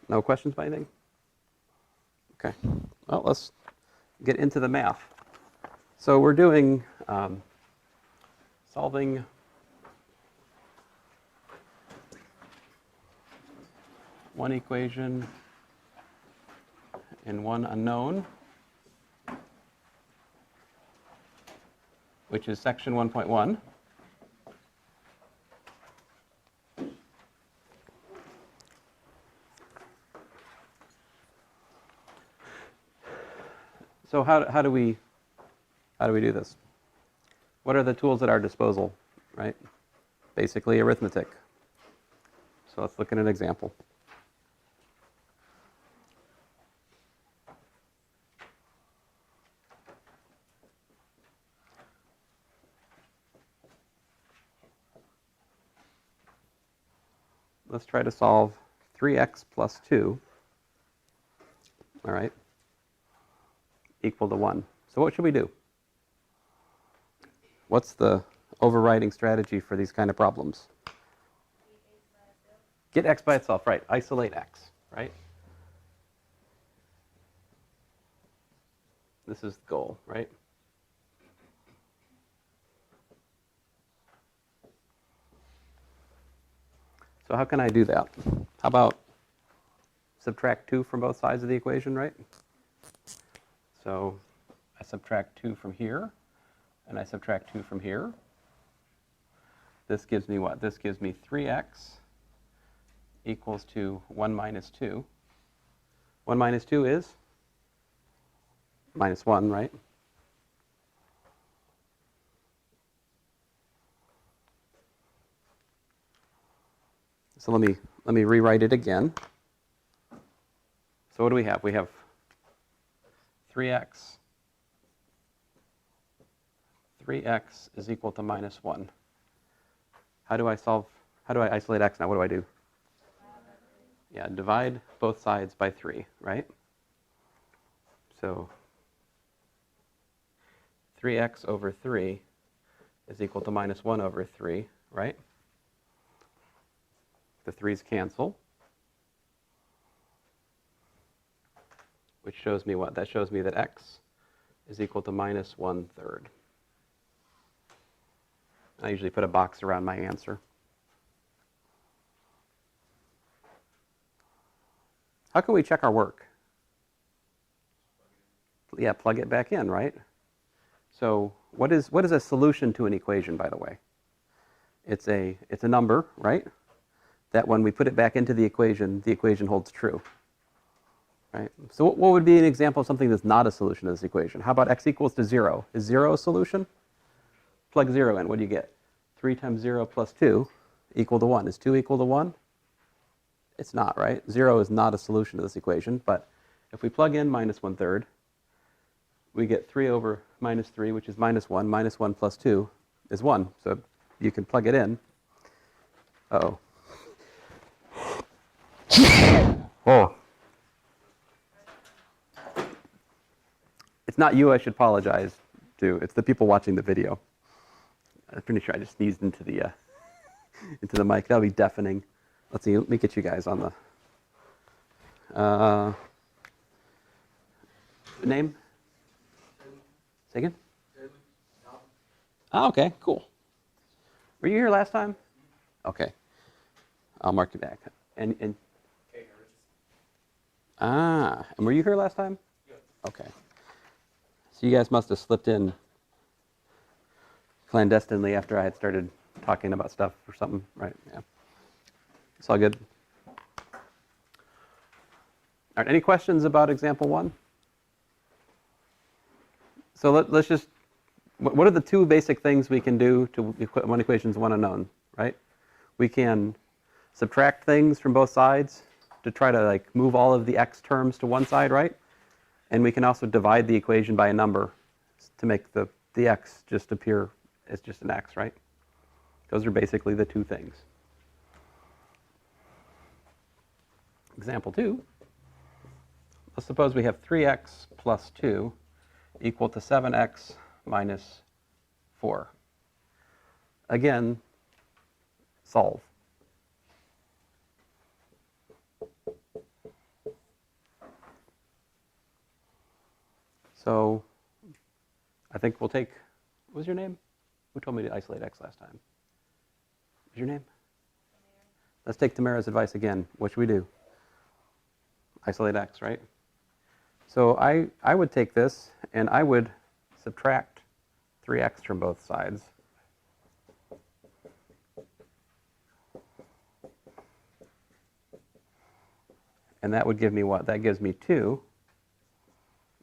No questions by anything? Okay. Well, let's get into the math. So we're doing solving one equation and one unknown, which is section 1.1. So how do we do this? What are the tools at our disposal, right? Basically arithmetic. So let's look at an example. Let's try to solve 3x plus 2, all right, equal to 1. So what should we do? What's the overriding strategy for these kind of problems? Get x by itself, right. Isolate x, right? This is the goal, right? So how can I do that? How about subtract 2 from both sides of the equation, right? So I subtract 2 from here, and I subtract 2 from here. This gives me what? This gives me 3x equals to 1 minus 2. 1 minus 2 is minus 1, right? So let me rewrite it again. So what do we have? We have 3x is equal to minus 1. How do I isolate x now? What do I do? Yeah, divide both sides by 3, right? So 3x over 3 is equal to minus 1 over 3, right? The 3's cancel, which shows me what? That shows me that x is equal to minus 1/3. I usually put a box around my answer. How can we check our work? Yeah, plug it back in, right? So what is a solution to an equation, by the way? It's a number, right? That when we put it back into the equation holds true, right? So what would be an example of something that's not a solution to this equation? How about x equals to 0? Is 0 a solution? Plug 0 in. What do you get? 3 times 0 plus 2 equal to 1. Is 2 equal to 1? It's not, right? 0 is not a solution to this equation, but if we plug in minus 1/3, we get 3 over minus 3, which is minus 1. Minus 1 plus 2 is 1. So you can plug it in. Uh-oh. Oh. It's not you I should apologize to. It's the people watching the video. I'm pretty sure I just sneezed into the mic. That'll be deafening. Let's see. Let me get you guys on the name. Say again? Oh, okay, cool. Were you here last time? Okay. I'll mark you back. And were you here last time? Yeah. Okay. So you guys must have slipped in clandestinely after I had started talking about stuff or something, right? Yeah. It's all good. All right, any questions about example 1? So let's just, what are the two basic things we can do to one equation is one unknown, right? We can subtract things from both sides to try to like move all of the x terms to one side, right? And we can also divide the equation by a number to make the x just appear as just an x, right? Those are basically the two things. Example 2, let's suppose we have 3x plus 2 equal to 7x minus 4. Again, solve. So I think we'll take, what was your name? Who told me to isolate x last time? What was your name? Let's take Tamara's advice again. What should we do? Isolate x, right? So I would take this and I would subtract 3x from both sides. And that would give me what? That gives me 2.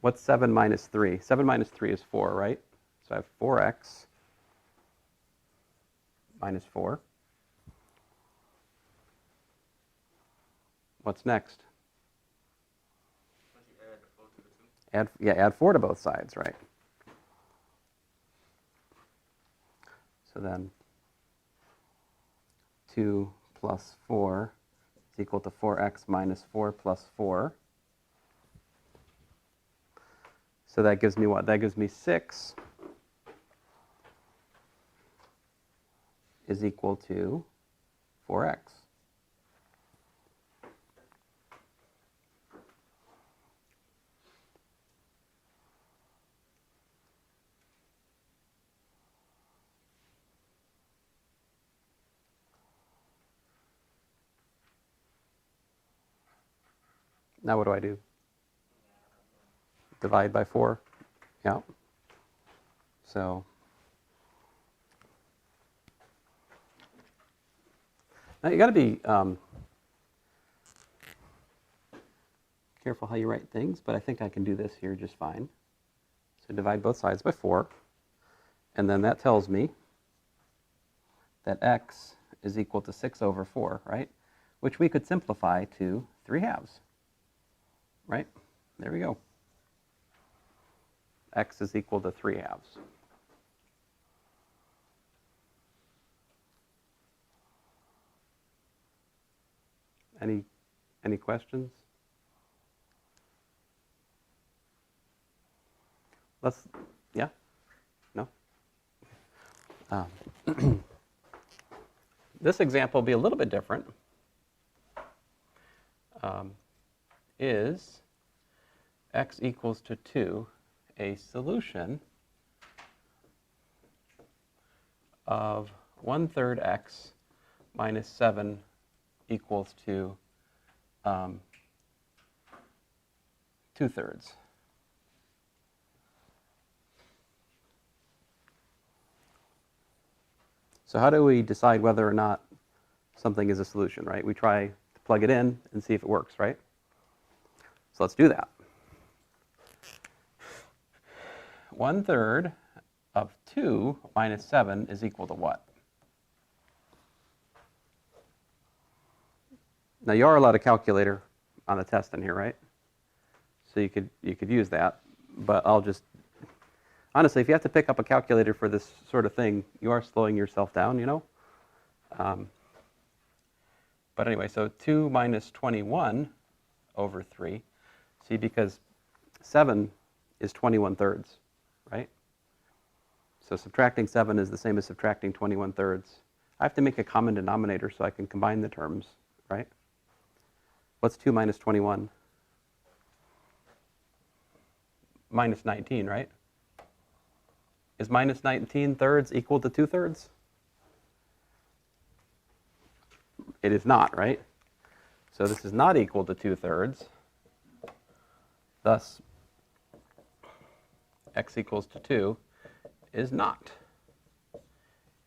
What's 7 minus 3? 7 minus 3 is 4, right? So I have 4x minus 4. What's next? Add 4 to both sides, right? So then 2 plus 4 is equal to 4x minus 4 plus 4. So that gives me what? That gives me 6 is equal to 4x. Now what do I do? Divide by 4. Yeah. So now you got to be careful how you write things, but I think I can do this here just fine. So divide both sides by 4, and then that tells me that x is equal to 6 over 4, right? Which we could simplify to 3/2, right? There we go. X is equal to 3/2. Any questions? Yeah? No? This example will be a little bit different. Is x equals to 2 a solution of 1/3 x minus 7 equals to 2/3? So how do we decide whether or not something is a solution, right? We try to plug it in and see if it works, right? So let's do that. 1/3 of 2 minus 7 is equal to what? Now you are allowed a calculator on the test in here, right? So you could use that, but I'll just, honestly, if you have to pick up a calculator for this sort of thing, you are slowing yourself down, you know? But anyway, so 2 minus 21 over 3. See, because 7 is 21/3, right? So subtracting 7 is the same as subtracting 21/3. I have to make a common denominator so I can combine the terms, right? What's 2 minus 21? Minus 19, right? Is minus 19/3 equal to 2/3? It is not, right? So this is not equal to 2/3. Thus, x equals to 2 is not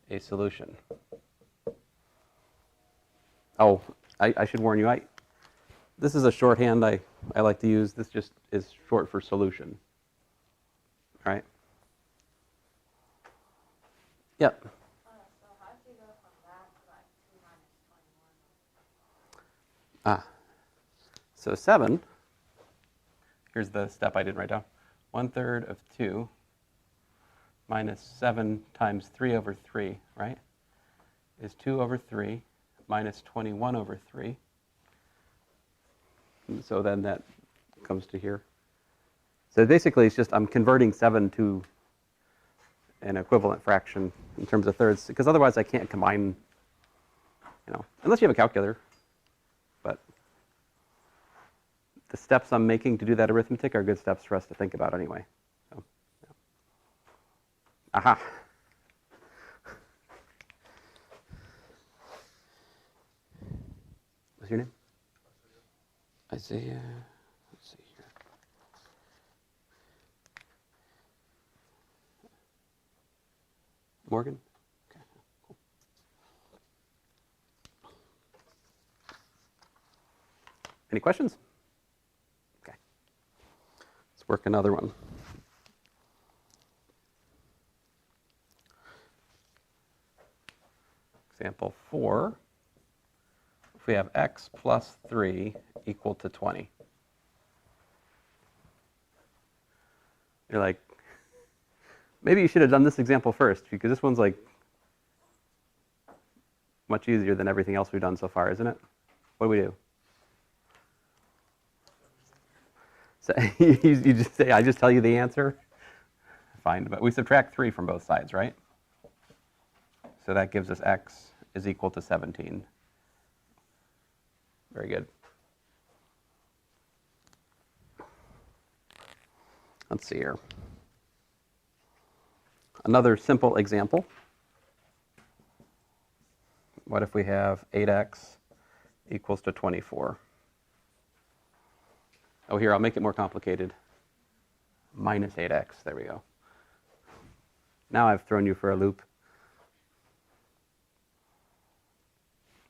a solution. Oh, I should warn you, this is a shorthand I like to use. This just is short for solution, right? Yep. So how do you go from that to like 2 minus 21? So 7, here's the step I didn't write down. 1/3 of 2 minus 7 times 3 over 3, right, is 2 over 3 minus 21 over 3. And so then that comes to here. So basically it's just I'm converting 7 to an equivalent fraction in terms of thirds, because otherwise I can't combine, unless you have a calculator. But the steps I'm making to do that arithmetic are good steps for us to think about anyway. Aha. What's your name? Isaiah. Let's see here. Morgan? Okay, cool. Any questions? Okay. Let's work another one. Example 4. If we have x plus 3 equal to 20. You're like, maybe you should have done this example first, because this one's like much easier than everything else we've done so far, isn't it? What do we do? So you just say, I just tell you the answer? Fine, but we subtract 3 from both sides, right? So that gives us x is equal to 17. Very good. Let's see here. Another simple example. What if we have 8x equals to 24? Oh, here, I'll make it more complicated. Minus 8x, there we go. Now I've thrown you for a loop.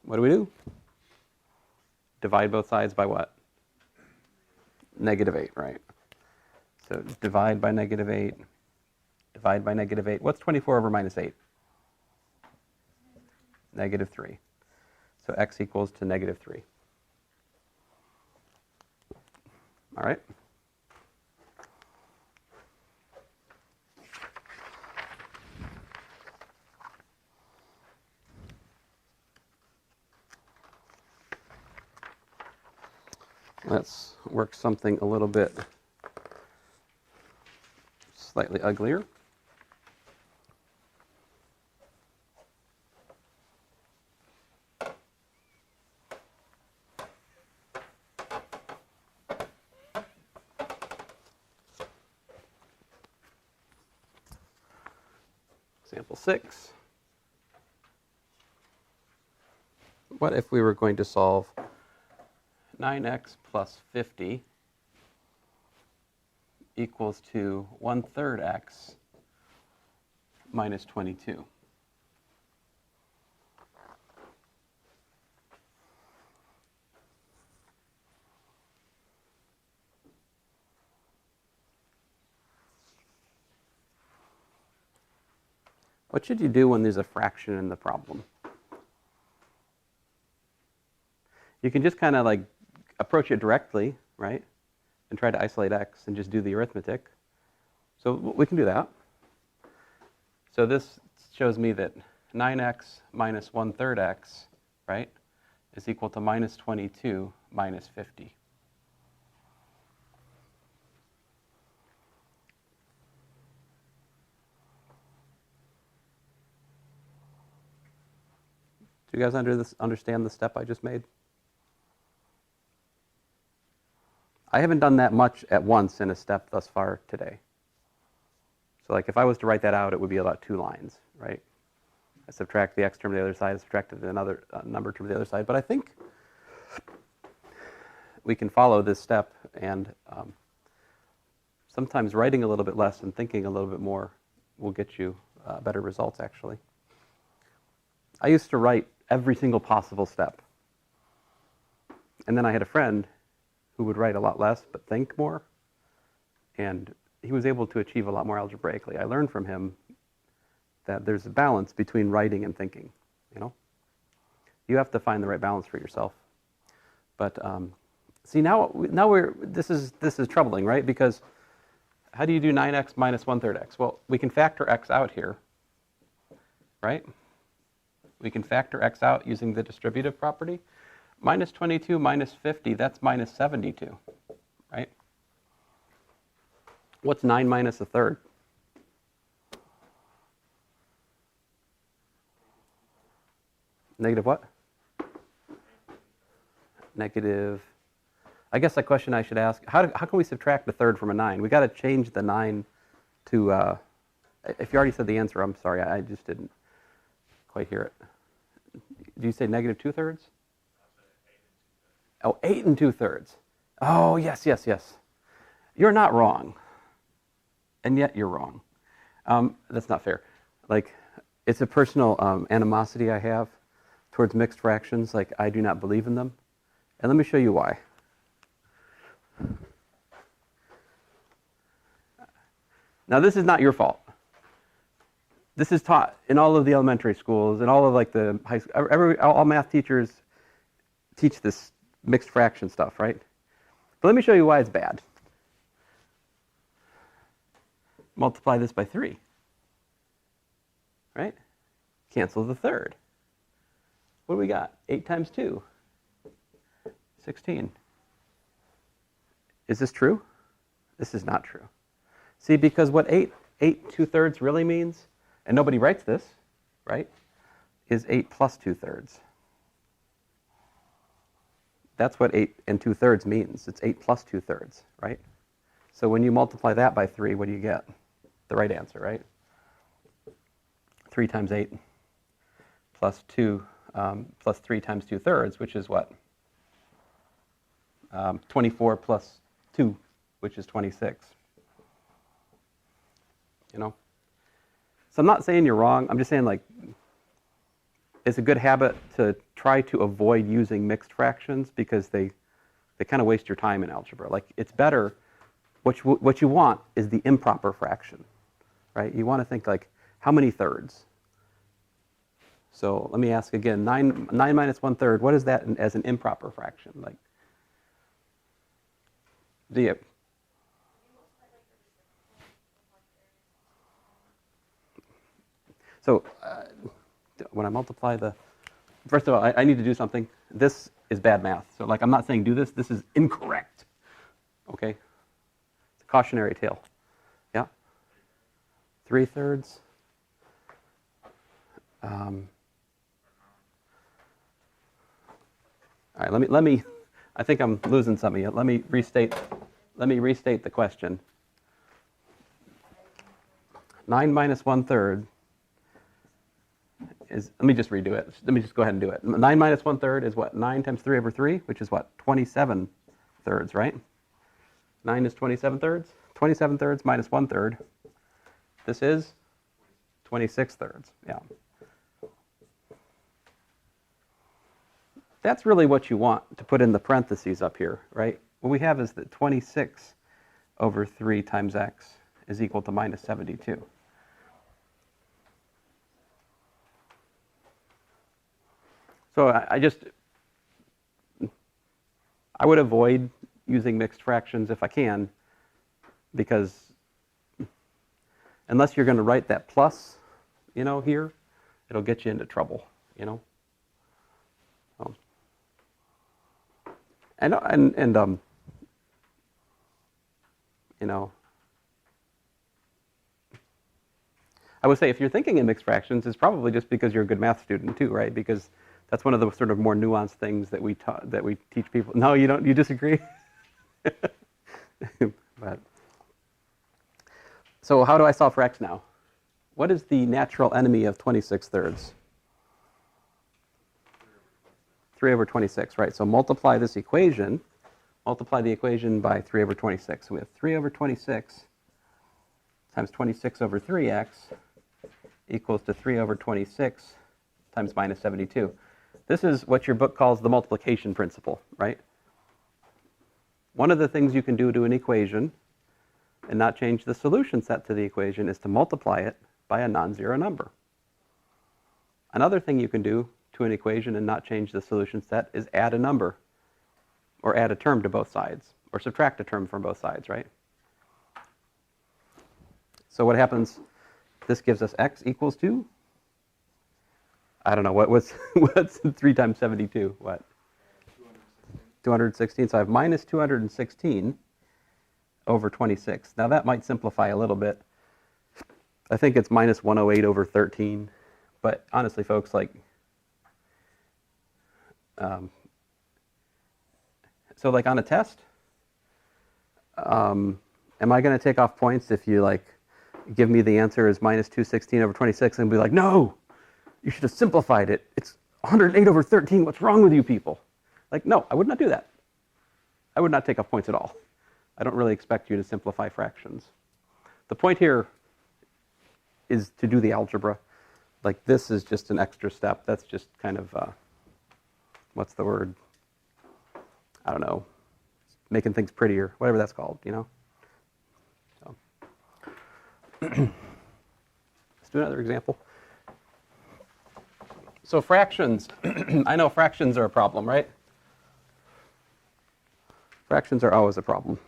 What do? Divide both sides by what? Negative 8, right? So divide by negative 8, divide by negative 8. What's 24 over minus 8? Negative 3. So x equals to negative 3. All right? Let's work something a little bit slightly uglier. Example 6. What if we were going to solve 9x plus 50 equals to 1/3 x minus 22? What should you do when there's a fraction in the problem? You can just kind of like approach it directly, right? And try to isolate x and just do the arithmetic. So we can do that. So this shows me that 9x minus 1/3 x, right, is equal to minus 22 minus 50. Do you guys understand the step I just made? I haven't done that much at once in a step thus far today. So like if I was to write that out, it would be about 2 lines, right? I subtract the x term to the other side, I subtract another number term to the other side. But I think we can follow this step, and sometimes writing a little bit less and thinking a little bit more will get you better results, actually. I used to write every single possible step. And then I had a friend who would write a lot less but think more, and he was able to achieve a lot more algebraically. I learned from him that there's a balance between writing and thinking, you know? You have to find the right balance for yourself. But see, now this is troubling, right? Because how do you do 9x minus 1/3 x? Well, we can factor x out here, right? We can factor x out using the distributive property. Minus 22 minus 50, that's minus 72, right? What's 9 minus 1/3? Negative what? Negative. I guess the question I should ask, how can we subtract 1/3 from a 9? We got to change the 9 to If you already said the answer, I'm sorry. I just didn't quite hear it. Do you say negative 2/3? Oh, 8 2/3. Oh, yes, yes, yes. You're not wrong. And yet you're wrong. That's not fair. Like, it's a personal animosity I have towards mixed fractions. Like, I do not believe in them. And let me show you why. Now, this is not your fault. This is taught in all of the elementary schools and all of like the high school. All math teachers teach this mixed fraction stuff, right? But let me show you why it's bad. Multiply this by 3, right? Cancel the third. What do we got? 8 times 2, 16. Is this true? This is not true. See, because what 8 2/3 really means, and nobody writes this, right, is 8 plus 2/3. That's what 8 2/3 means. It's 8 plus 2/3, right? So when you multiply that by 3, what do you get? The right answer, right? 3 times 8 plus 2 plus 3 times 2/3, which is what? 24 plus 2, which is 26. You know? So I'm not saying you're wrong. I'm just saying, like, it's a good habit to try to avoid using mixed fractions because they kind of waste your time in algebra. Like, it's better, what you want is the improper fraction, right? You want to think, like, how many thirds? So let me ask again, 9 minus 1/3, what is that as an improper fraction? Like, do you? So when I multiply first of all, I need to do something. This is bad math. So like, I'm not saying do this. This is incorrect. Okay? It's a cautionary tale. Yeah? 3/3. All right, let me, I think I'm losing some of you. Let me restate the question. 9 minus 1/3 is, let me just redo it. Let me just go ahead and do it. 9 minus 1/3 is what? 9 times 3 over 3, which is what? 27 thirds, right? 9 is 27 thirds. 27 thirds minus 1/3. This is 26 thirds, yeah. That's really what you want to put in the parentheses up here, right? What we have is that 26 over 3 times x is equal to minus 72. So I would avoid using mixed fractions if I can, because unless you're going to write that plus, you know, here, it'll get you into trouble, you know. And you know, I would say if you're thinking in mixed fractions, it's probably just because you're a good math student too, right? Because that's one of the sort of more nuanced things that we teach people. No, you don't. You disagree? But so how do I solve for x now? What is the natural enemy of 26 thirds? 3 over 26, right? So multiply this equation. Multiply the equation by 3 over 26. So we have 3 over 26 times 26 over 3x equals to 3 over 26 times minus 72. This is what your book calls the multiplication principle, right? One of the things you can do to an equation and not change the solution set to the equation is to multiply it by a non-zero number. Another thing you can do to an equation and not change the solution set is add a number, or add a term to both sides, or subtract a term from both sides, right? So what happens? This gives us x equals to, I don't know, what's 3 times 72? What? 216. So I have minus 216 over 26. Now that might simplify a little bit. I think it's minus 108 over 13. But honestly, folks, like, so like on a test, am I going to take off points if you give me the answer as minus 216 over 26 and be like, no, you should have simplified it. It's 108 over 13. What's wrong with you people? Like, no, I would not do that. I would not take off points at all. I don't really expect you to simplify fractions. The point here is to do the algebra. Like, this is just an extra step. That's just kind of, what's the word? I don't know. Making things prettier, whatever that's called, you know? So. Let's do another example. So fractions. I know fractions are a problem, right? Fractions are always a problem.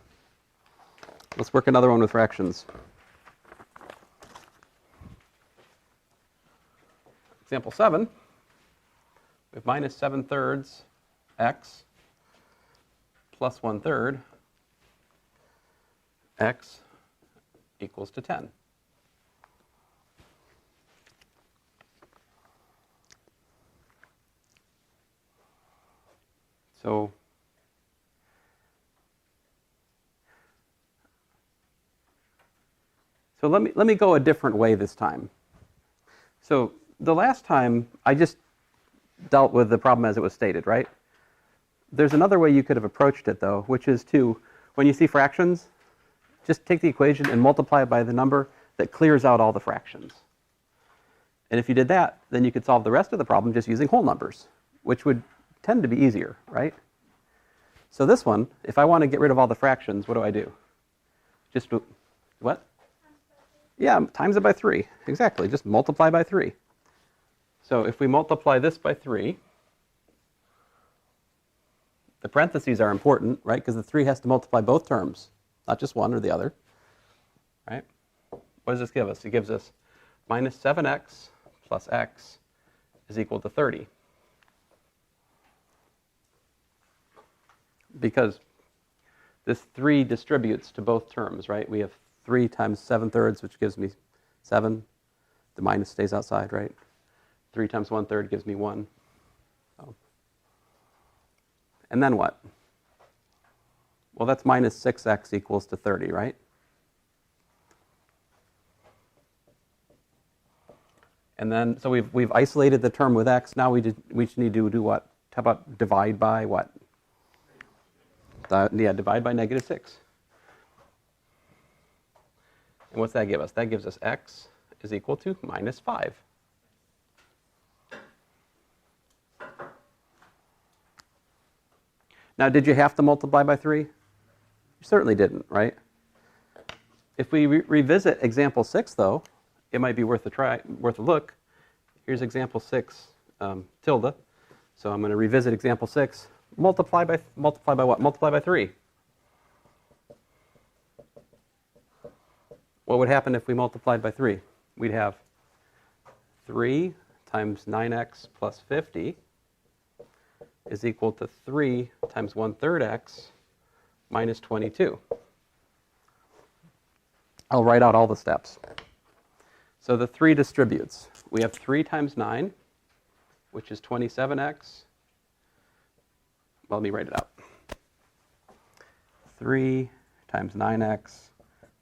Let's work another one with fractions. Example 7, we have minus 7/3 x plus 1/3 x equals to 10. So let me go a different way this time. So the last time I just dealt with the problem as it was stated, right? There's another way you could have approached it though, which is to, when you see fractions, just take the equation and multiply it by the number that clears out all the fractions. And if you did that, then you could solve the rest of the problem just using whole numbers, which would tend to be easier, right? So this one, if I want to get rid of all the fractions, what do? Just do, what? Yeah, times it by 3. Exactly, just multiply by 3. So if we multiply this by 3, the parentheses are important, right? Because the 3 has to multiply both terms, not just one or the other, right? What does this give us? It gives us minus 7x plus x is equal to 30. Because this 3 distributes to both terms, right? We have 3 times 7/3, which gives me 7. The minus stays outside, right? 3 times 1/3 gives me 1. So. And then what? Well, that's minus 6x equals to 30, right? And then, so we've isolated the term with x. Now we just need to do what? How about divide by what? Yeah, divide by negative 6. And what's that give us? That gives us x is equal to minus 5. Now, did you have to multiply by 3? You certainly didn't, right? If we revisit example 6, though, it might be worth a look. Here's example 6, tilde. So I'm going to revisit example 6. Multiply by what? Multiply by 3. What would happen if we multiplied by 3? We'd have 3 times 9x plus 50 is equal to 3 times 1/3 x minus 22. I'll write out all the steps. So the 3 distributes. We have 3 times 9, which is 27x. Well, let me write it out. 3 times 9x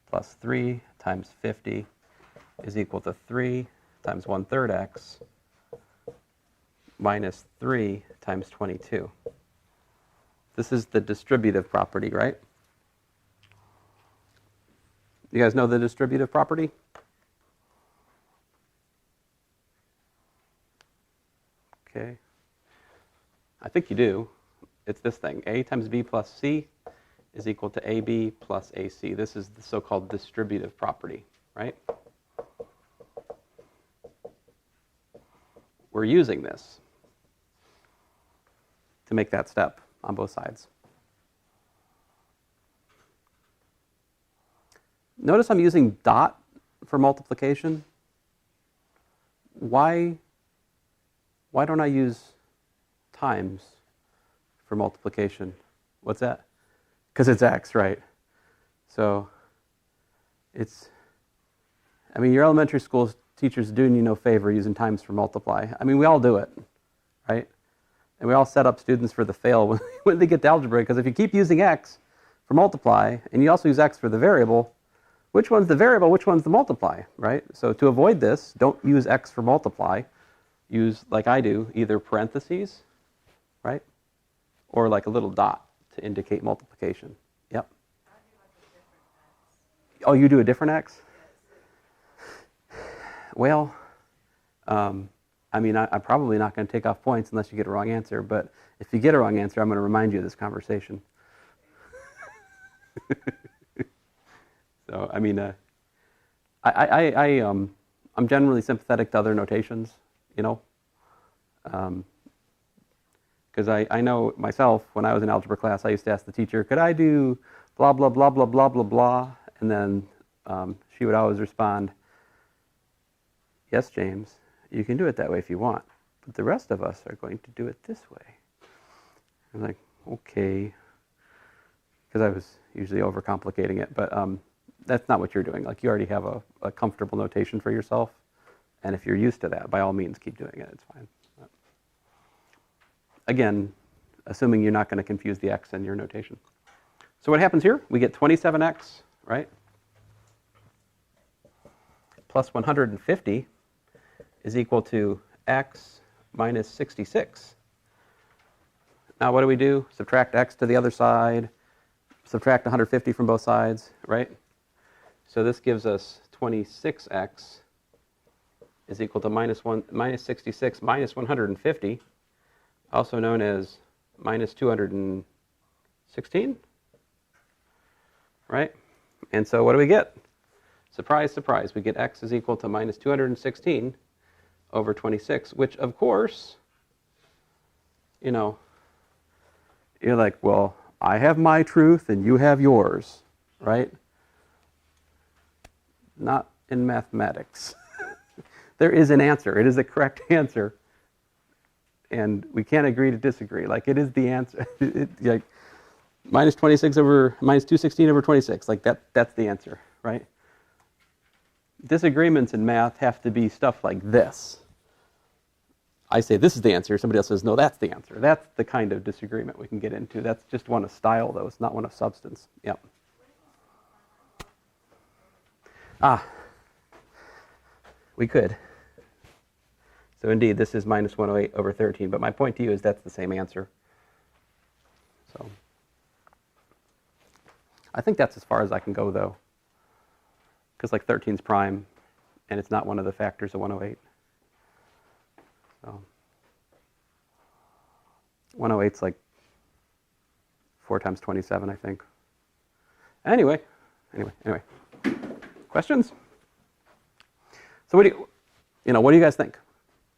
plus 3 times 50 is equal to 3 times 1/3 x minus 3 times 22. This is the distributive property, right? You guys know the distributive property? Okay. I think you do. It's this thing. A times B plus C is equal to AB plus AC. This is the so-called distributive property, right? We're using this to make that step on both sides. Notice I'm using dot for multiplication. Why don't I use times for multiplication? What's that? Because it's x, right? So your elementary school teachers doing you no favor using times for multiply. I mean, we all do it, right? And we all set up students for the fail when they get to algebra, because if you keep using x for multiply, and you also use x for the variable, which one's the variable, which one's the multiply, right? So to avoid this, don't use x for multiply. Use, like I do, either parentheses, right? Or like a little dot to indicate multiplication. Yep. Oh, you do a different x? Well, I mean, I'm probably not going to take off points unless you get a wrong answer, but if you get a wrong answer, I'm going to remind you of this conversation. So, I mean, I'm generally sympathetic to other notations, you know, because I know myself, when I was in algebra class, I used to ask the teacher, could I do blah, blah, blah, blah, blah, blah, blah, and then she would always respond, yes, James, you can do it that way if you want, but the rest of us are going to do it this way. I'm like, okay, because I was usually overcomplicating it, but that's not what you're doing. Like, you already have a comfortable notation for yourself, and if you're used to that, by all means, keep doing it. It's fine. But again, assuming you're not going to confuse the x in your notation. So what happens here? We get 27x, right? Plus 150 is equal to x minus 66. Now what do? Subtract x to the other side, subtract 150 from both sides, right? So this gives us 26x is equal to minus 66 minus 150, also known as minus 216, right? And so what do we get? Surprise, surprise, we get x is equal to minus 216 over 26, which of course, you know, you're like, well, I have my truth and you have yours, right? Not in mathematics. There is an answer. It is a correct answer. And we can't agree to disagree. Like, it is the answer. Like, minus 26 over, minus 216 over 26. Like, that's the answer, right? Disagreements in math have to be stuff like this. I say this is the answer. Somebody else says, no, that's the answer. That's the kind of disagreement we can get into. That's just one of style, though. It's not one of substance. Yep. We could. So indeed, this is minus 108 over 13. But my point to you is that's the same answer. So I think that's as far as I can go, though. Because like 13 is prime, and it's not one of the factors of 108. So 108 is like 4 times 27, I think. Anyway. Questions? So what do you guys think?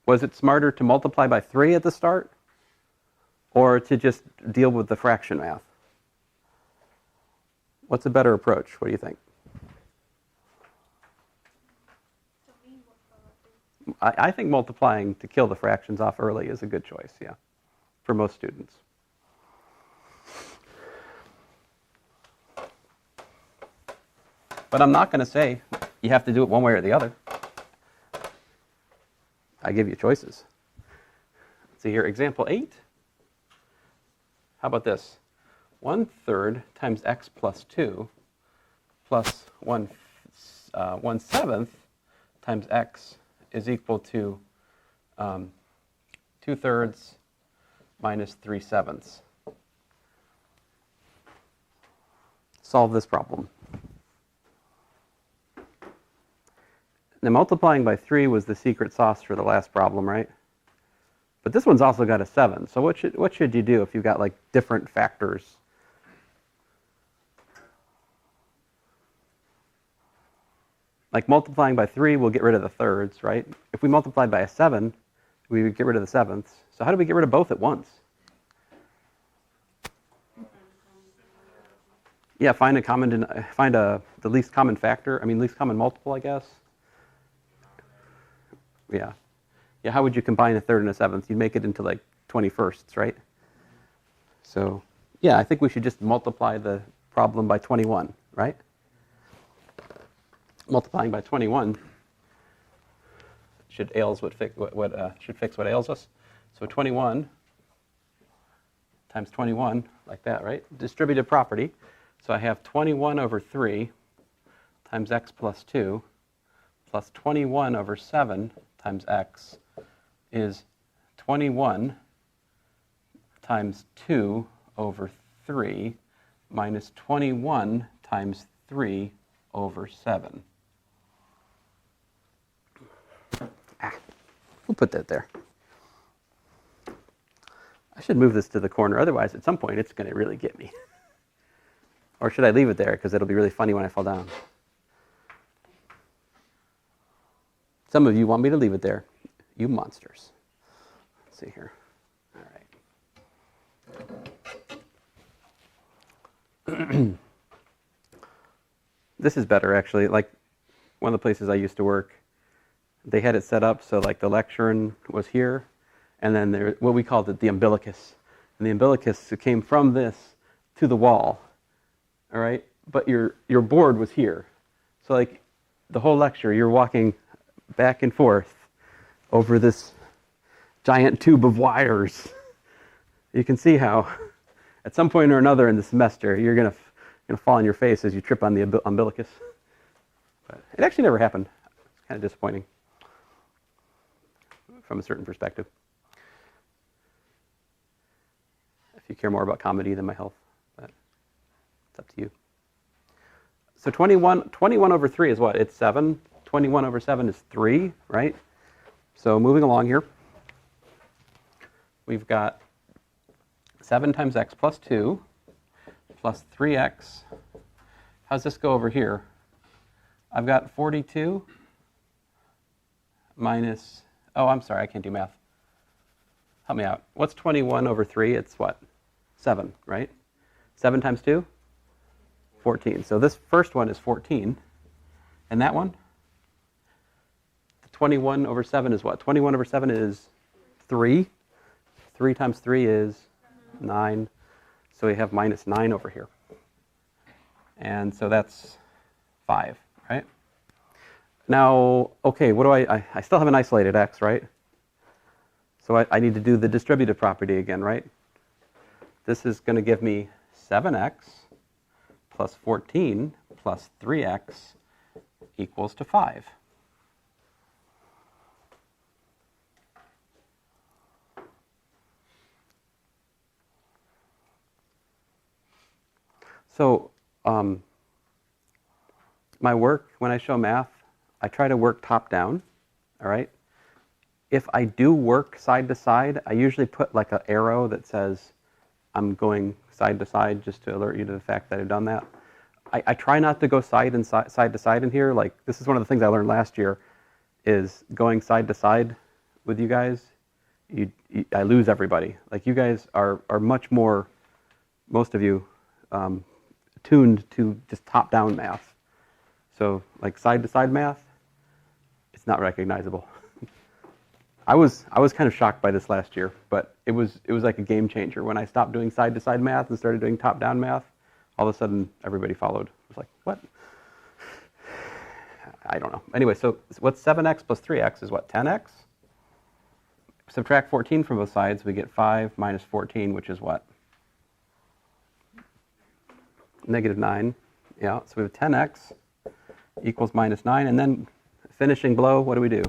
Was it smarter to multiply by 3 at the start, or to just deal with the fraction math? What's a better approach? What do you think? I think multiplying to kill the fractions off early is a good choice, yeah, for most students. But I'm not going to say you have to do it one way or the other. I give you choices. See here, example 8. How about this? 1/3 times x plus 2 plus 1/7 times x is equal to 2/3 minus 3/7. Solve this problem. Now, multiplying by 3 was the secret sauce for the last problem, right? But this one's also got a 7. So what should you do if you've got like different factors? Like multiplying by 3, we'll get rid of the thirds, right? If we multiplied by a 7, we would get rid of the sevenths. So how do we get rid of both at once? Yeah, find the least common factor. I mean, least common multiple, I guess. Yeah. Yeah, how would you combine a third and a seventh? You'd make it into like 21sts, right? So, yeah, I think we should just multiply the problem by 21, right? Multiplying by 21 should fix what ails us. So 21 times 21, like that, right? Distributive property. So I have 21 over 3 times x plus 2 plus 21 over 7 times x is 21 times 2 over 3 minus 21 times 3 over 7. Who put that there? I should move this to the corner, otherwise at some point it's going to really get me. Or should I leave it there, because it'll be really funny when I fall down? Some of you want me to leave it there. You monsters. Let's see here. All right. This is better, actually. Like, one of the places I used to work, they had it set up so like the lectern was here, and then there, what we called it the umbilicus. And the umbilicus came from this to the wall, all right? But your board was here. So like the whole lecture, you're walking back and forth over this giant tube of wires. You can see how at some point or another in the semester, you're going to fall on your face as you trip on the umbilicus. But it actually never happened. It's kind of disappointing from a certain perspective. If you care more about comedy than my health, but it's up to you. So 21 over 3 is what? It's 7. 21 over 7 is 3, right? So moving along here, we've got 7 times x plus 2 plus 3x. How's this go over here? I've got 42 minus, oh, I'm sorry, I can't do math. Help me out. What's 21 over 3? It's what? 7, right? 7 times 2? 14. So this first one is 14. And that one? 21 over 7 is what? 21 over 7 is 3. 3 times 3 is 9. So we have minus 9 over here. And so that's 5, right? Now, okay, what do I still have an isolated x, right? So I need to do the distributive property again, right? This is going to give me 7x plus 14 plus 3x equals to 5. So my work, when I show math, I try to work top down, all right? If I do work side to side, I usually put like an arrow that says I'm going side to side just to alert you to the fact that I've done that. I try not to go side to side in here. Like, this is one of the things I learned last year, is going side to side with you guys. I lose everybody. Like, you guys are much more, most of you, tuned to just top-down math. So, like, side-to-side math, it's not recognizable. I was kind of shocked by this last year, but it was like a game changer. When I stopped doing side-to-side math and started doing top-down math, all of a sudden everybody followed. It was like, what? I don't know. Anyway, so what's 7x plus 3x is what, 10x? Subtract 14 from both sides, we get 5 minus 14, which is what? Negative 9. Yeah, so we have 10x equals minus 9. And then finishing blow, what do?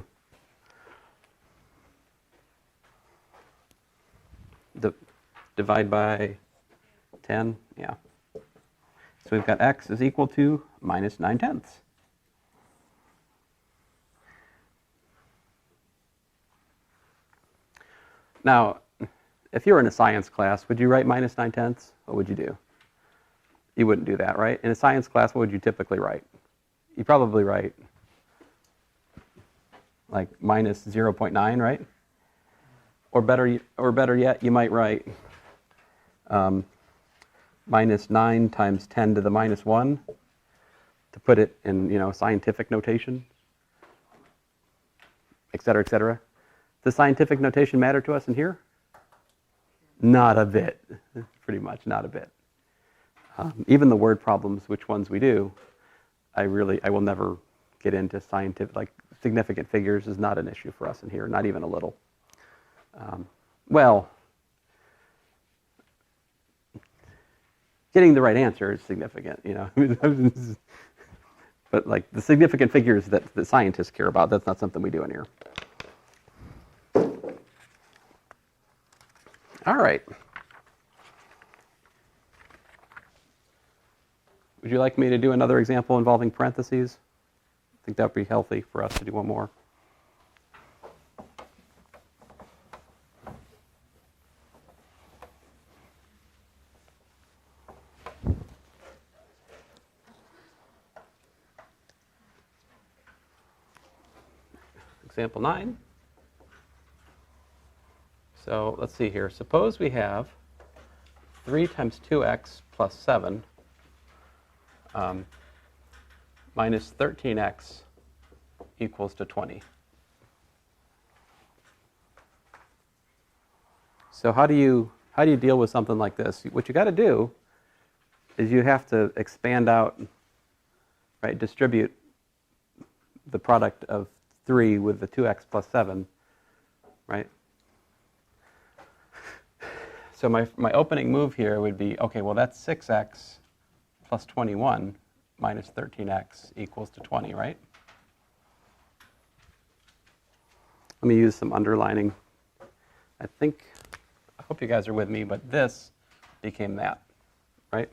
Divide by 10. Yeah. So we've got x is equal to minus 9/10. Now, if you were in a science class, would you write minus 9/10? What would you do? You wouldn't do that, right? In a science class, what would you typically write? You probably write like minus 0.9, right? Or better yet, you might write minus 9 times 10 to the minus 1 to put it in, scientific notation, et cetera, et cetera. Does scientific notation matter to us in here? Not a bit, pretty much not a bit. Even the word problems, which ones we do, I will never get into scientific, like significant figures is not an issue for us in here, not even a little. Well, getting the right answer is significant, But like the significant figures that scientists care about, that's not something we do in here. All right. Would you like me to do another example involving parentheses? I think that would be healthy for us to do one more. Example 9. So let's see here. Suppose we have 3 times 2x plus 7 minus 13x equals to 20. So how do you deal with something like this? What you got to do is you have to expand out, right? Distribute the product of 3 with the 2x plus 7, right? So my opening move here would be, okay, well that's 6x plus 21 minus 13x equals to 20, right? Let me use some underlining. I hope you guys are with me, but this became that, right?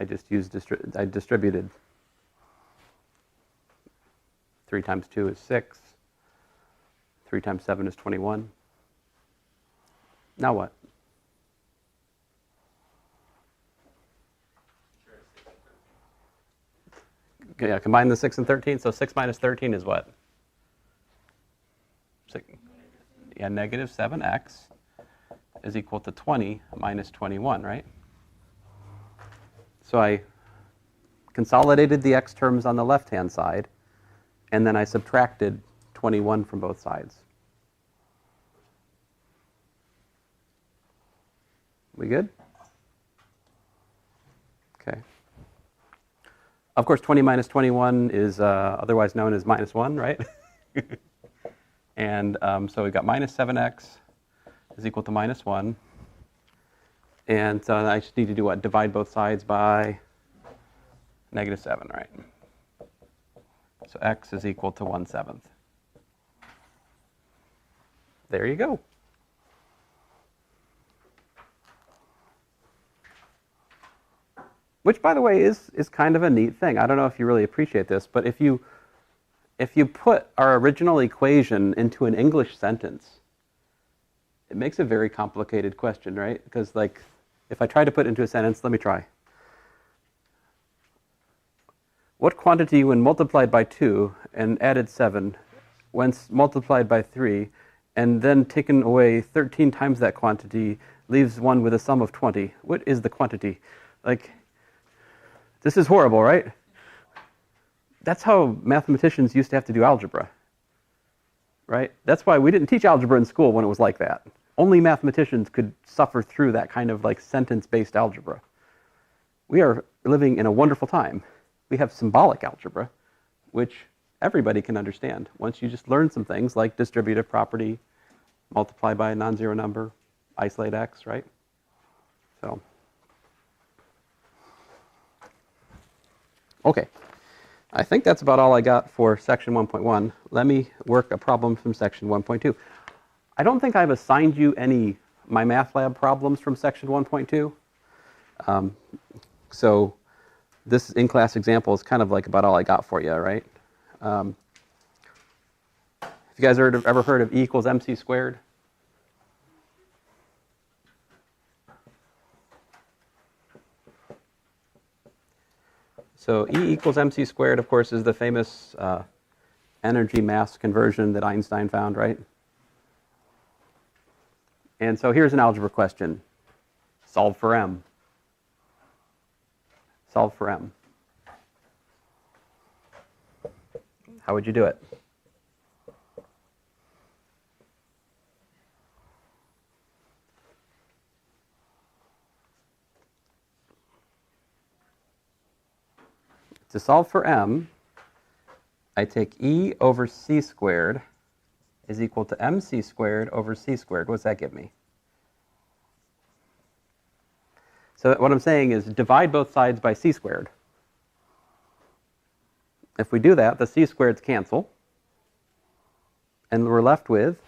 I just I distributed 3 times 2 is 6. 3 times 7 is 21. Now what? Okay, yeah, combine the 6 and 13. So 6 minus 13 is what? Negative 7x is equal to 20 minus 21, right? So I consolidated the x terms on the left-hand side, and then I subtracted 21 from both sides. We good? Okay. Of course, 20 minus 21 is otherwise known as minus 1, right? And so we've got minus 7x is equal to minus 1. And so I just need to do what? Divide both sides by negative 7, right? So x is equal to 1/7. There you go. Which, by the way, is kind of a neat thing. I don't know if you really appreciate this, but if you put our original equation into an English sentence, it makes a very complicated question, right? Because, like, if I try to put it into a sentence, let me try. What quantity, when multiplied by 2 and added 7, when multiplied by 3, and then taken away 13 times that quantity, leaves one with a sum of 20? What is the quantity? Like, this is horrible, right? That's how mathematicians used to have to do algebra, right? That's why we didn't teach algebra in school when it was like that. Only mathematicians could suffer through that kind of like sentence-based algebra. We are living in a wonderful time. We have symbolic algebra, which everybody can understand once you just learn some things like distributive property, multiply by a non-zero number, isolate x, right? So, okay. I think that's about all I got for section 1.1. Let me work a problem from section 1.2. I don't think I've assigned you any My Math Lab problems from section 1.2. So this in-class example is kind of like about all I got for you, right? Have you guys ever heard of E equals mc squared? So E equals mc squared, of course, is the famous energy mass conversion that Einstein found, right? And so here's an algebra question. Solve for m. Solve for m. How would you do it? To solve for m, I take E over c squared is equal to mc squared over c squared. What's that give me? So what I'm saying is divide both sides by c squared. If we do that, the c squareds cancel. And we're left with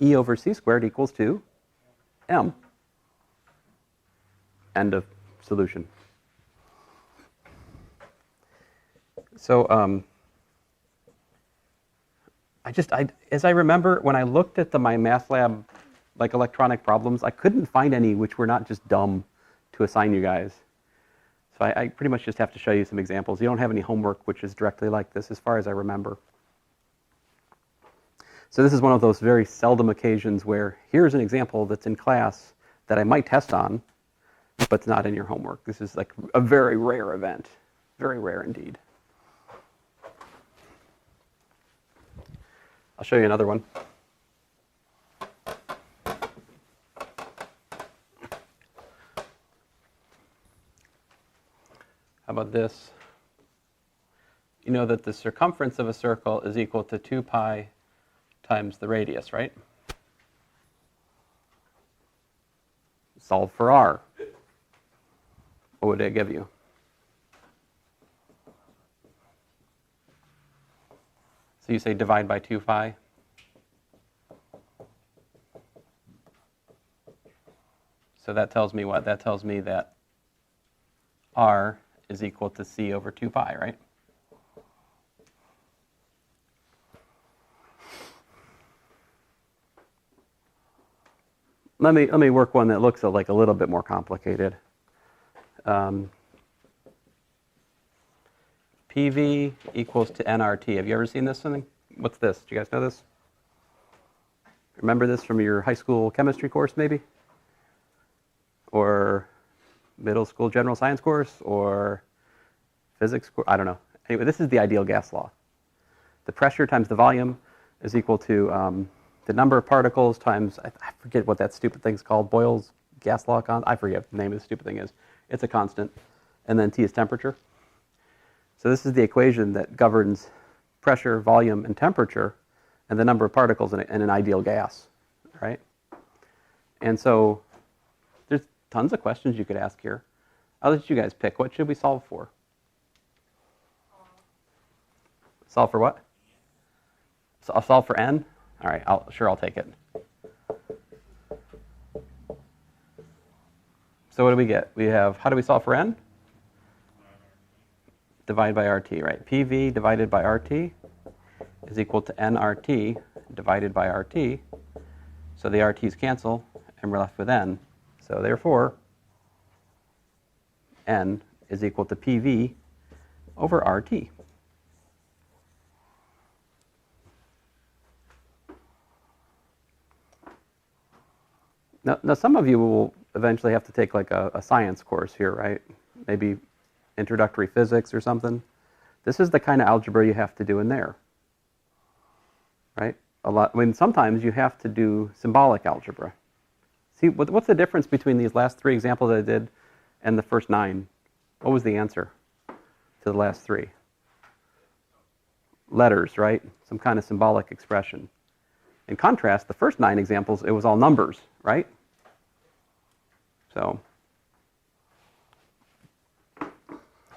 e over c squared equals 2 m. End of solution. So as I remember, when I looked at my math lab, like electronic problems, I couldn't find any which were not just dumb to assign you guys. So I pretty much just have to show you some examples. You don't have any homework which is directly like this, as far as I remember. So this is one of those very seldom occasions where here's an example that's in class that I might test on, but it's not in your homework. This is like a very rare event. Very rare indeed. I'll show you another one. How about this? You know that the circumference of a circle is equal to 2 pi times the radius, right? Solve for r. What would it give you? So you say divide by 2 pi. So that tells me what? That tells me that r is equal to c over 2 pi, right? Let me work one that looks like a little bit more complicated. PV equals to nRT. Have you ever seen this something? What's this? Do you guys know this? Remember this from your high school chemistry course, maybe? Or middle school general science course? Or physics course? I don't know. Anyway, this is the ideal gas law. The pressure times the volume is equal to the number of particles times, I forget what that stupid thing's called, Boyle's gas law constant. I forget what the name of the stupid thing is. It's a constant. And then T is temperature. So this is the equation that governs pressure, volume, and temperature, and the number of particles in an ideal gas, right? And so there's tons of questions you could ask here. I'll let you guys pick. What should we solve for? Solve for what? So I'll solve for n? All right, I'll take it. So what do we get? We have, how do we solve for n? Divide by RT, right? PV divided by RT is equal to nRT divided by RT. So the RT's cancel, and we're left with n. So therefore, n is equal to PV over RT. Now, some of you will eventually have to take like a science course here, right? Maybe introductory physics or something. This is the kind of algebra you have to do in there, right? Sometimes you have to do symbolic algebra. See, what's the difference between these last 3 examples I did and the first 9? What was the answer to the last 3? Letters, right? Some kind of symbolic expression. In contrast, the first 9 examples, it was all numbers, right? So,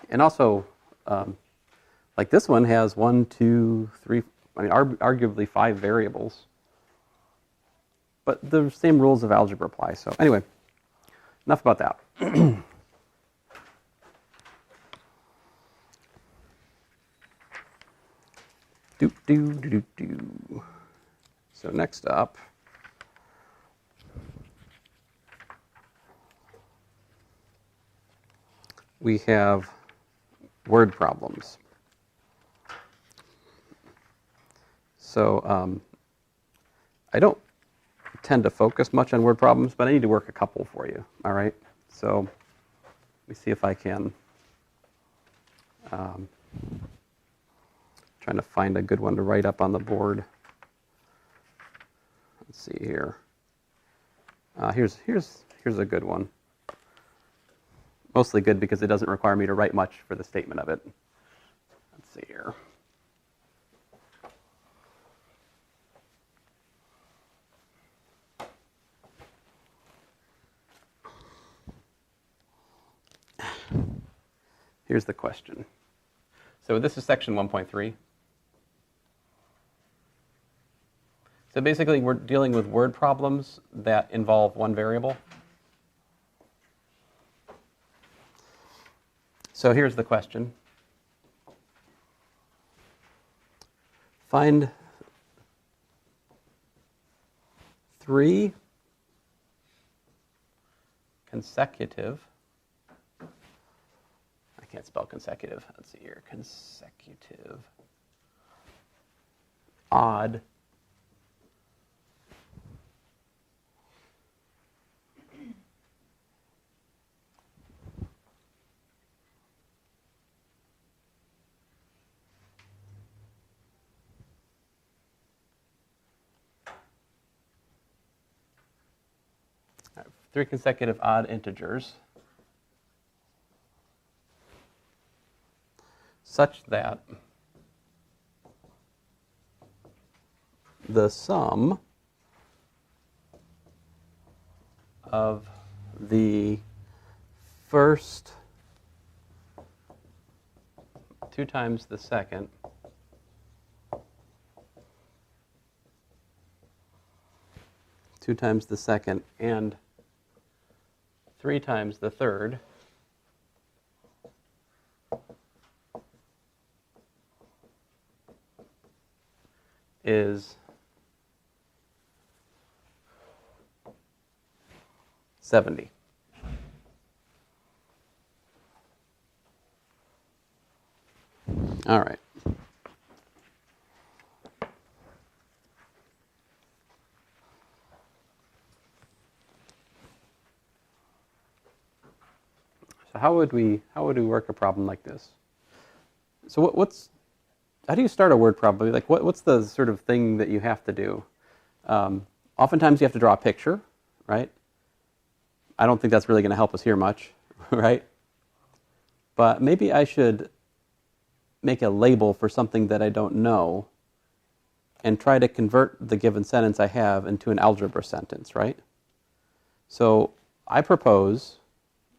and also, like this one has 1, 2, 3, arguably 5 variables. But the same rules of algebra apply. So anyway, enough about that. So next up, we have word problems. So I don't tend to focus much on word problems, but I need to work a couple for you, all right? So let me see if I can, trying to find a good one to write up on the board. Let's see here. Here's a good one. Mostly good because it doesn't require me to write much for the statement of it. Let's see here. Here's the question. So this is section 1.3. So basically, we're dealing with word problems that involve one variable. So here's the question. Find 3 consecutive, I can't spell consecutive, let's see here, consecutive odd three consecutive odd integers such that the sum of the first 2 times the second and 3 times the third is 70. All right. So how would we work a problem like this? So how do you start a word problem? Like what's the sort of thing that you have to do? Oftentimes you have to draw a picture, right? I don't think that's really going to help us here much, right? But maybe I should make a label for something that I don't know and try to convert the given sentence I have into an algebra sentence, right? So I propose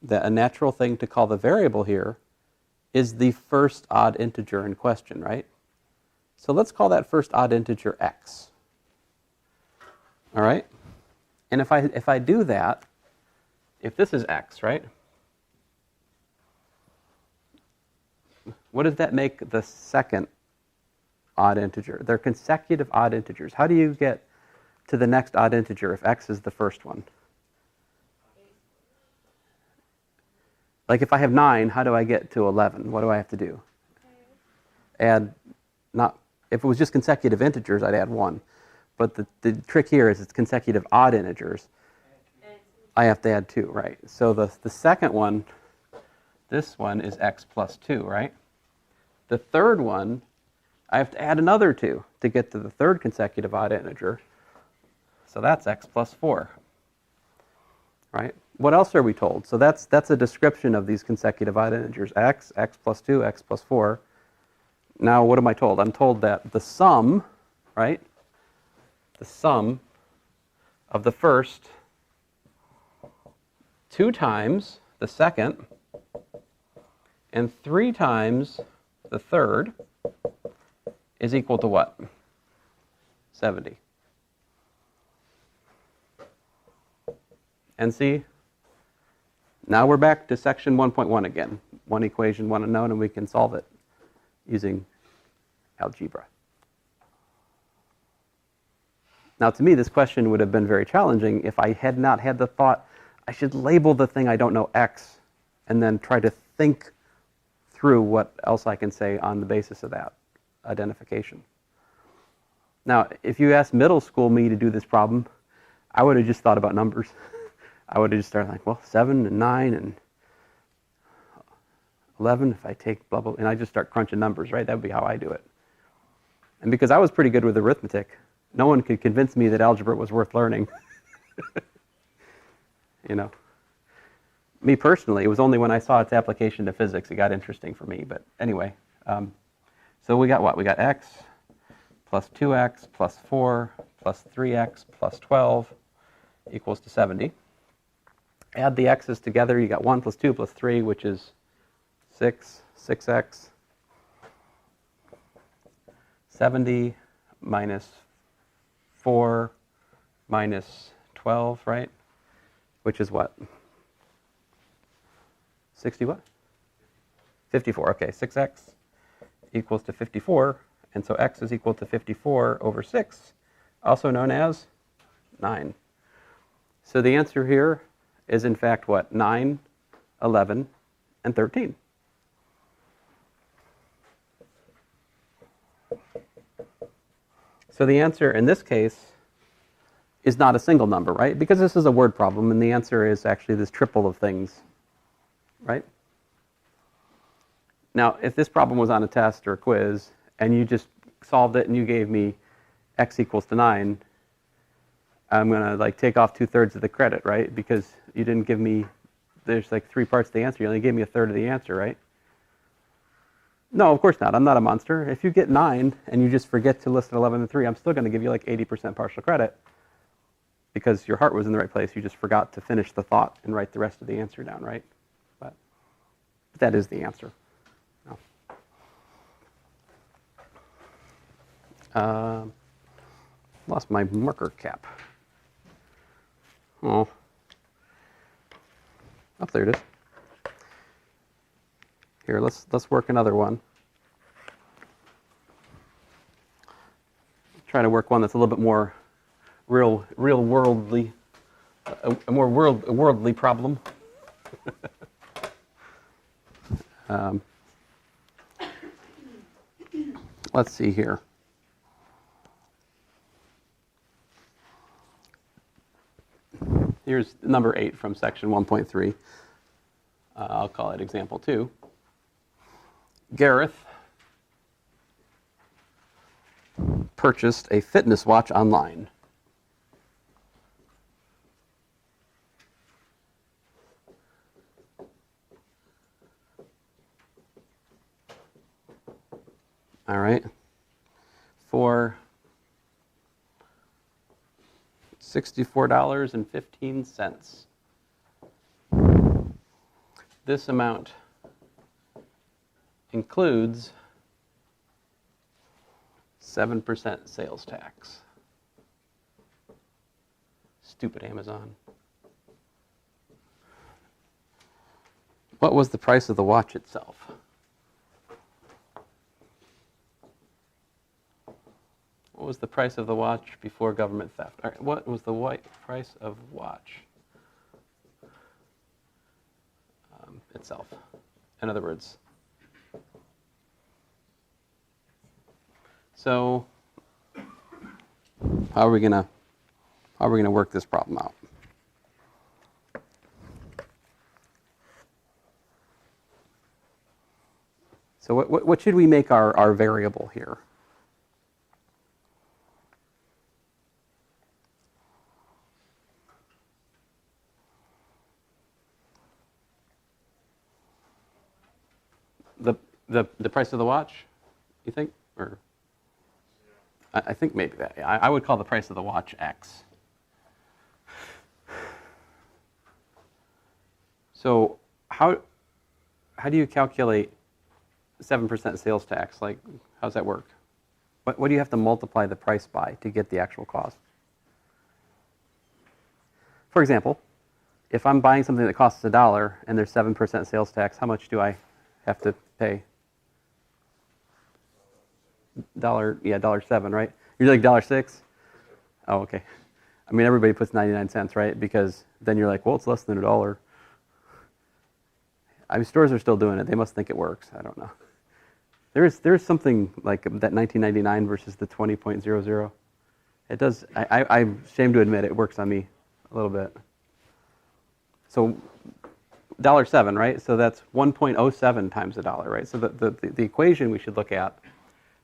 that a natural thing to call the variable here is the first odd integer in question, right? So let's call that first odd integer x. All right? And if I do that, if this is x, right? What does that make the second odd integer? They're consecutive odd integers. How do you get to the next odd integer if x is the first one? Like if I have 9, how do I get to 11? What do I have to do? Add, if it was just consecutive integers, I'd add 1. But the trick here is it's consecutive odd integers. I have to add 2, right? So the second one, this one is x plus 2, right? The third one, I have to add another 2 to get to the third consecutive odd integer. So that's x plus 4, right? What else are we told? So that's a description of these consecutive odd integers, x plus 2, x plus 4. Now what am I told? I'm told that the sum, right? The sum of the first 2 times the second and 3 times the third is equal to what? 70. And see, now we're back to section 1.1 again. One equation, one unknown, and we can solve it using algebra. Now, to me, this question would have been very challenging if I had not had the thought, I should label the thing I don't know x, and then try to think through what else I can say on the basis of that identification. Now, if you asked middle school me to do this problem, I would have just thought about numbers. I would have just started like, well, 7 and 9 and 11 if I take blah, blah, and I just start crunching numbers, right? That would be how I do it. And because I was pretty good with arithmetic, no one could convince me that algebra was worth learning. You know, me personally, it was only when I saw its application to physics it got interesting for me. But anyway, so we got what? We got x plus 2x plus 4 plus 3x plus 12 equals to 70. Add the x's together, you got 1 plus 2 plus 3, which is 6, 6x 70 minus 4 minus 12, right? Which is what? 60 what? 54, okay, 6x equals to 54, and so x is equal to 54 over 6, also known as 9. So the answer here is in fact what? 9, 11, and 13. So the answer in this case is not a single number, right? Because this is a word problem, and the answer is actually this triple of things, right? Now, if this problem was on a test or a quiz, and you just solved it and you gave me x equals to 9, I'm going to like take off 2/3 of the credit, right? Because you didn't give me, there's like 3 parts to the answer. You only gave me 1/3 of the answer, right? No, of course not. I'm not a monster. If you get 9 and you just forget to list 11 and 3, I'm still going to give you like 80% partial credit because your heart was in the right place. You just forgot to finish the thought and write the rest of the answer down, right? But that is the answer. No. Lost my marker cap. Oh. Oh, there it is. Here, let's work another one. Try to work one that's a little bit more real worldly, a more worldly problem. Let's see here. Here's number 8 from section 1.3. I'll call it example 2. Gareth purchased a fitness watch online. All right. For $64.15. This amount includes 7% sales tax. Stupid Amazon. What was the price of the watch itself? What was the price of the watch before government theft? All right, what was the price of watch itself? In other words, so how are we gonna work this problem out? So what should we make our variable here? The price of the watch, you think? Or I think maybe that. I would call the price of the watch X. So how do you calculate 7% sales tax? Like, how does that work? What do you have to multiply the price by to get the actual cost? For example, if I'm buying something that costs $1 and there's 7% sales tax, how much do I have to pay? $1.07, right? You're like $1.06? Oh, okay. I mean, everybody puts 99 cents, right? Because then you're like, well, it's less than $1. I mean, stores are still doing it. They must think it works. I don't know. There's something like that 1999 versus the 20.00. It does. I'm ashamed to admit it works on me a little bit. So $1.07, right? So that's 1.07 times $1, right? So the equation we should look at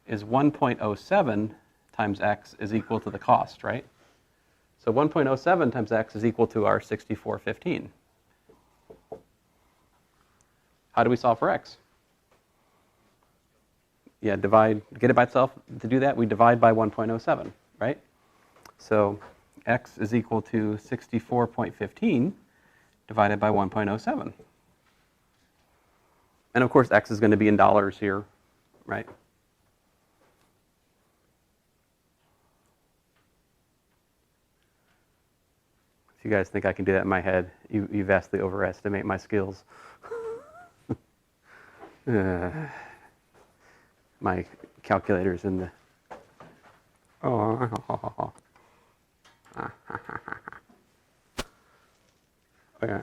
is 1.07 times x is equal to the cost, right? So 1.07 times x is equal to our 64.15. How do we solve for x? Yeah, get it by itself. To do that, we divide by 1.07, right? So x is equal to 64.15 divided by 1.07. And of course, x is going to be in dollars here, right? If you guys think I can do that in my head, you vastly overestimate my skills. My calculator's in the... Oh. Yeah.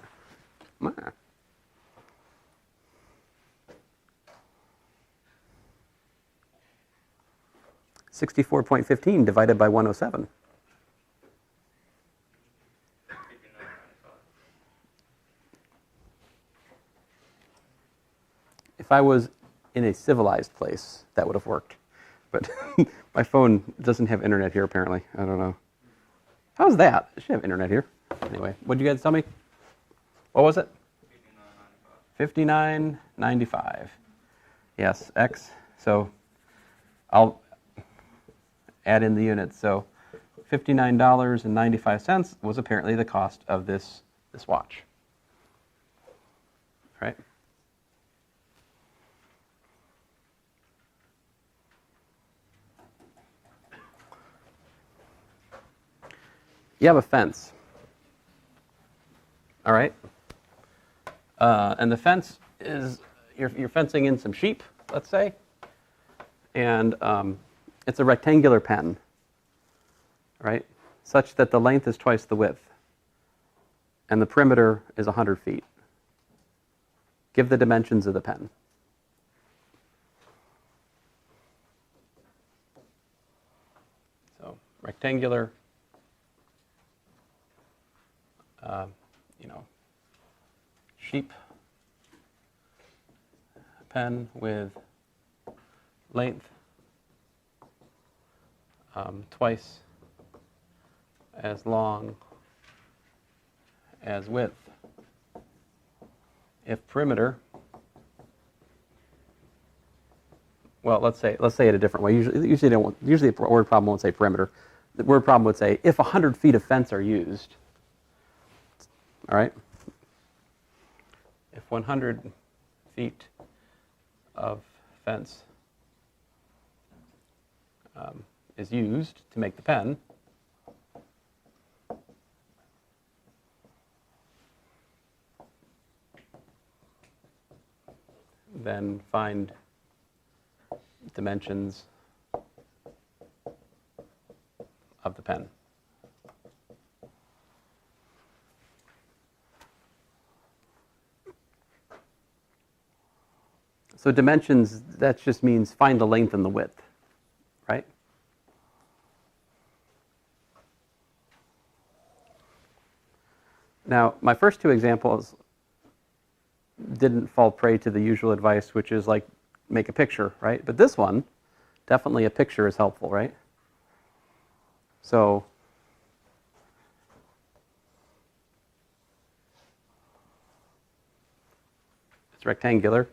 64.15 divided by 107. If I was in a civilized place, that would have worked. But my phone doesn't have internet here, apparently. I don't know. How's that? It should have internet here. Anyway, what did you guys tell me? What was it? 59.95. Yes, X. So I'll add in the units. So $59.95 was apparently the cost of this watch. Right? You have a fence. All right? And the fence is, you're fencing in some sheep, let's say. And it's a rectangular pen, right? Such that the length is twice the width. And the perimeter is 100 feet. Give the dimensions of the pen. So rectangular, sheep pen with length twice as long as width. If perimeter, well, let's say it a different way. Usually a word problem won't say perimeter. The word problem would say if 100 feet of fence are used. All right. If 100 feet of fence is used to make the pen, then find dimensions of the pen. So dimensions, that just means find the length and the width, right? Now, my first two examples didn't fall prey to the usual advice, which is like make a picture, right? But this one, definitely a picture is helpful, right? So it's rectangular,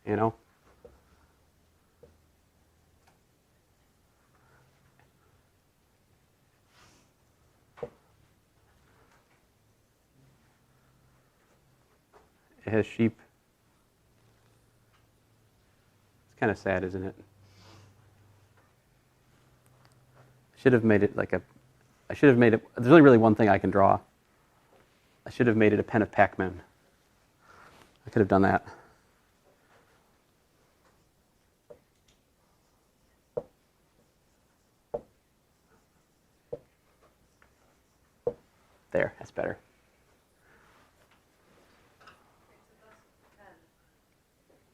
you know. It has sheep. It's kind of sad, isn't it? Should have made it like I should have made it, there's only really one thing I can draw. I should have made it a pen of Pac-Man. I could have done that. There, that's better.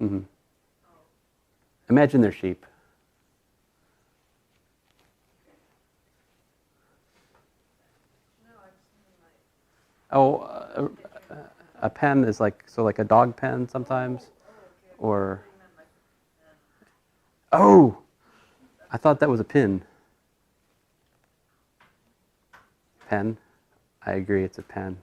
Mm-hmm. Imagine they're sheep. Oh, a pen is like a dog pen sometimes, or oh, I thought that was a pin. Pen, I agree, it's a pen.